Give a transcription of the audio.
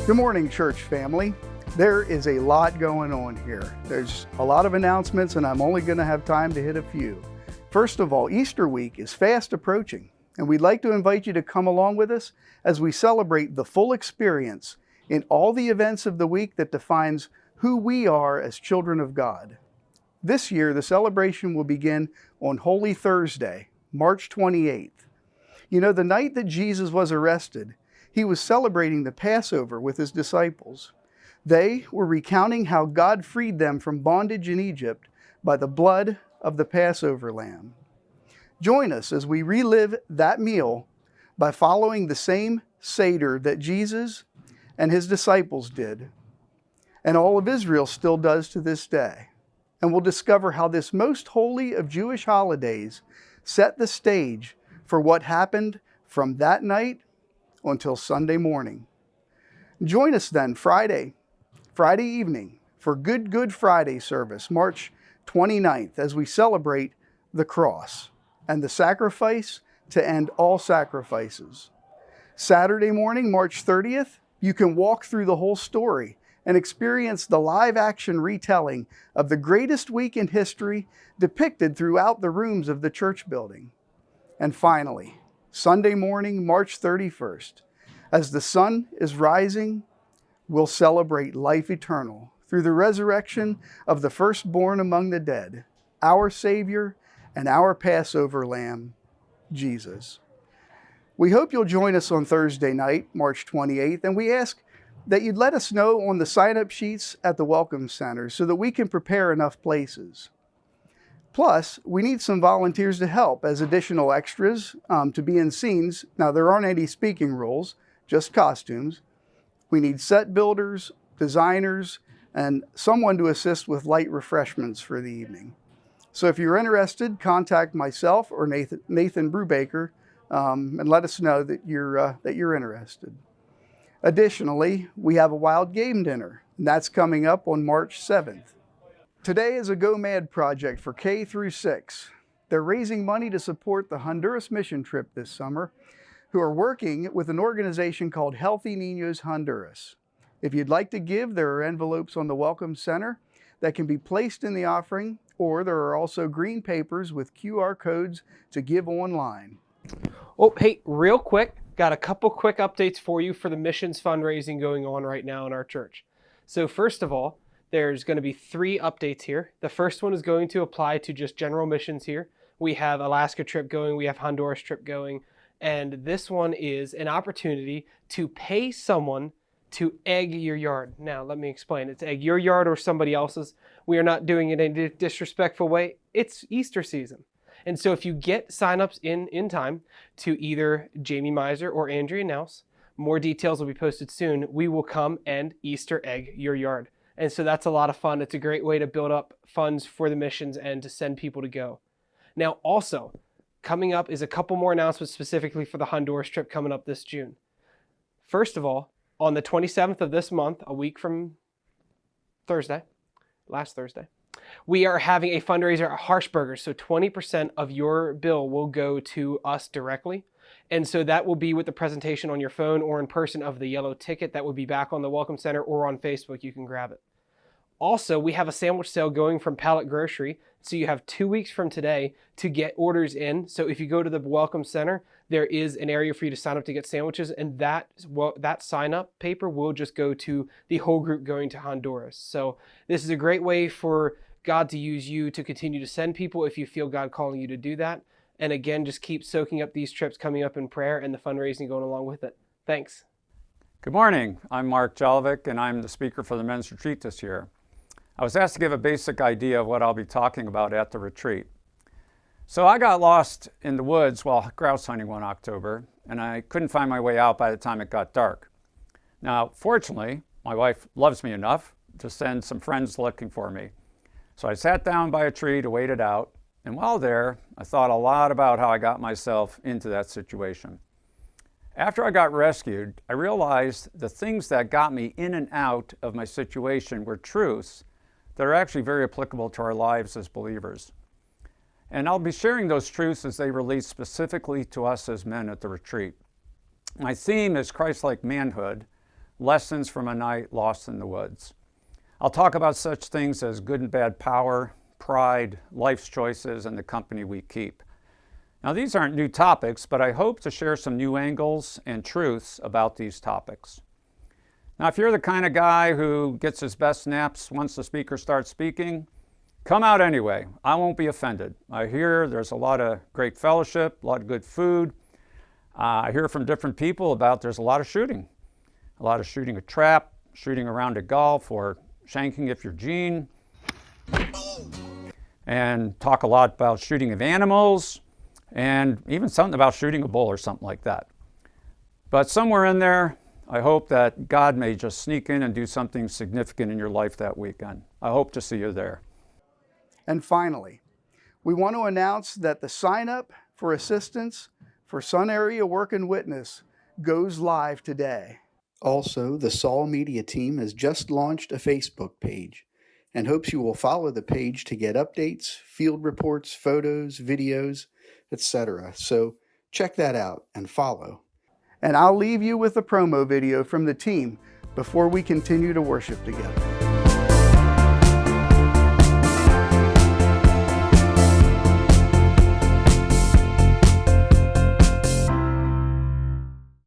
Good morning, church family. There is a lot going on here. There's a lot of announcements, and I'm only going to have time to hit a few. First of all, Easter week is fast approaching, and we'd like to invite you to come along with us as we celebrate the full experience in all the events of the week that defines who we are as children of God. This year, the celebration will begin on Holy Thursday, March 28th. You know, the night that Jesus was arrested, he was celebrating the Passover with his disciples. They were recounting how God freed them from bondage in Egypt by the blood of the Passover lamb. Join us as we relive that meal by following the same Seder that Jesus and his disciples did, and all of Israel still does to this day. And we'll discover how this most holy of Jewish holidays set the stage for what happened from that night until Sunday morning. Join us then Friday evening for Good Friday service, March 29th, as we celebrate the cross and the sacrifice to end all sacrifices. Saturday morning, March 30th, you can walk through the whole story and experience the live action retelling of the greatest week in history depicted throughout the rooms of the church building. And finally, Sunday morning, March 31st, as the sun is rising, we'll celebrate life eternal through the resurrection of the firstborn among the dead, our Savior and our Passover Lamb, Jesus. We hope you'll join us on Thursday night, March 28th, and we ask that you'd let us know on the sign-up sheets at the Welcome Center so that we can prepare enough places. Plus, we need some volunteers to help as additional extras to be in scenes. Now, there aren't any speaking roles, just costumes. We need set builders, designers, and someone to assist with light refreshments for the evening. So if you're interested, contact myself or Nathan Brubaker and let us know that you're interested. Additionally, we have a wild game dinner, and that's coming up on March 7th. Today is a Go Mad project for K through 6. They're raising money to support the Honduras mission trip this summer, who are working with an organization called Healthy Niños Honduras. If you'd like to give, there are envelopes on the Welcome Center that can be placed in the offering, or there are also green papers with QR codes to give online. Oh, hey, real quick, got a couple quick updates for you for the missions fundraising going on right now in our church. So first of all, there's going to be 3 updates here. The first one is going to apply to just general missions here. We have Alaska trip going, we have Honduras trip going, and this one is an opportunity to pay someone to egg your yard. Now, let me explain. It's egg your yard or somebody else's. We are not doing it in a disrespectful way. It's Easter season. And so if you get signups in time to either Jamie Miser or Andrea Nels, more details will be posted soon. We will come and Easter egg your yard. And so that's a lot of fun. It's a great way to build up funds for the missions and to send people to go. Now, also, coming up is a couple more announcements specifically for the Honduras trip coming up this June. First of all, on the 27th of this month, a week from last Thursday, we are having a fundraiser at Harshberger's. So 20% of your bill will go to us directly. And so that will be with the presentation on your phone or in person of the yellow ticket that will be back on the Welcome Center or on Facebook. You can grab it. Also, we have a sandwich sale going from Pallet Grocery. So you have 2 weeks from today to get orders in. So if you go to the Welcome Center, there is an area for you to sign up to get sandwiches. And that sign up paper will just go to the whole group going to Honduras. So this is a great way for God to use you to continue to send people if you feel God calling you to do that. And again, just keep soaking up these trips coming up in prayer and the fundraising going along with it. Thanks. Good morning. I'm Mark Jalovic, and I'm the speaker for the men's retreat this year. I was asked to give a basic idea of what I'll be talking about at the retreat. So I got lost in the woods while grouse hunting one October, and I couldn't find my way out by the time it got dark. Now, fortunately, my wife loves me enough to send some friends looking for me. So I sat down by a tree to wait it out, and while there, I thought a lot about how I got myself into that situation. After I got rescued, I realized the things that got me in and out of my situation were truths that are actually very applicable to our lives as believers. And I'll be sharing those truths as they relate specifically to us as men at the retreat. My theme is Christ-like manhood, Lessons from a Night Lost in the Woods. I'll talk about such things as good and bad power, pride, life's choices, and the company we keep. Now, these aren't new topics, but I hope to share some new angles and truths about these topics. Now, if you're the kind of guy who gets his best naps once the speaker starts speaking, come out anyway. I won't be offended. I hear there's a lot of great fellowship, a lot of good food. I hear from different people about there's a lot of shooting a trap, shooting around a golf, or shanking if you're Gene, and talk a lot about shooting of animals, and even something about shooting a bull or something like that. But somewhere in there, I hope that God may just sneak in and do something significant in your life that weekend. I hope to see you there. And finally, we want to announce that the sign up for assistance for Sun Area Work and Witness goes live today. Also, the Saul Media team has just launched a Facebook page and hopes you will follow the page to get updates, field reports, photos, videos, etc. So check that out and follow. And I'll leave you with a promo video from the team before we continue to worship together.